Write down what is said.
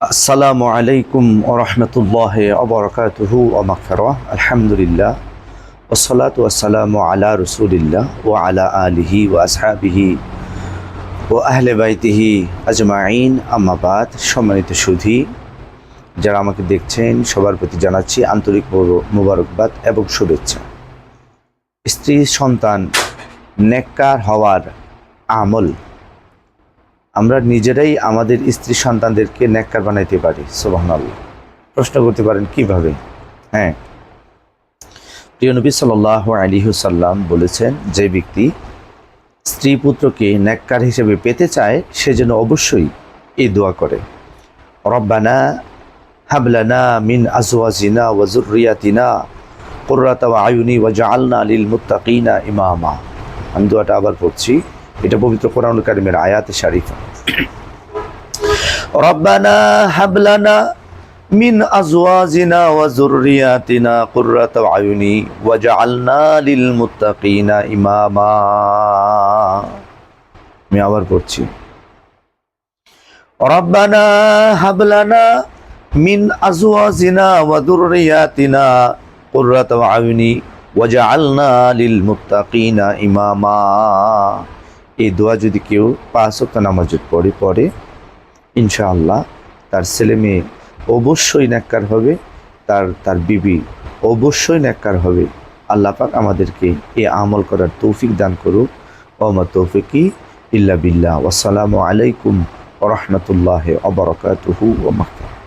আসসালামু আলাইকুম ওয়া রাহমাতুল্লাহি ওয়া বারাকাতুহু ওয়া মাগফিরাহ। আলহামদুলিল্লাহ ওয়াসসালাতু ওয়াসসালামু আলা রাসূলিল্লাহ ওয়া আলা আলিহি ওয়া আসহাবিহি ওয়া আহলি বাইতিহি আজমাইন, আম্মা বাদ। সম্মানিত সুধী যারা আমাকে দেখছেন, সবার প্রতি জানাচ্ছি আন্তরিক মোবারকবাদ এবং শুভেচ্ছা। স্ত্রী সন্তান নেককার হওয়ার আমল আমরা নিজেরাই আমাদের স্ত্রী সন্তানদেরকে নেককার বানাইতে পারি। সুবহানাল্লাহ। প্রশ্ন করতে পারেন কিভাবে? হ্যাঁ, প্রিয় নবী সাল্লাল্লাহু আলাইহি ওয়াসাল্লাম বলেছেন, যে ব্যক্তি স্ত্রী পুত্রকে নেককার হিসেবে পেতে চায় সে যেন অবশ্যই এই দোয়া করে, রব্বানা হাবলানা মিন আজওয়াজিনা ওয়া যুররিয়াতিনা কুররাতা আয়ুনি ওয়াজআলনা লিল মুত্তাকিনা ইমামা। আমি দোয়াটা আবার পড়ছি, এটা পবিত্র কোরআনুল কারীমের আয়াতে শরীফা। রব্বানা হাবলানা মিন আজওয়াজিনা ওয়া যুররিয়াতিনা কুররাতা আয়ুনি ওয়াজআলনা লিল মুত্তাকিনা ইমামা। আমি আবার পড়ছি, রব্বানা হাবলানা মিন আজওয়াজিনা ওয়া যুররিয়াতিনা কুররাতা আয়ুনি ওয়াজআলনা লিল মুত্তাকিনা ইমামা। এই দোয়া যদি কেউ 5 ওয়াক্ত নামাজ পড়ে ইনশাআল্লাহ তার ছেলে মেয়ে অবশ্যই নেককার হবে, তার বিবি অবশ্যই নেককার হবে। আল্লাহ পাক আমাদেরকে এই আমল করার তৌফিক দান করুক। ওয়া মা তৌফিকি ইল্লা বিল্লাহ। ওয়াসসালামু আলাইকুম ওয়া রাহমাতুল্লাহি ওয়া বারাকাতুহু ওয়া মাগফিরাহ।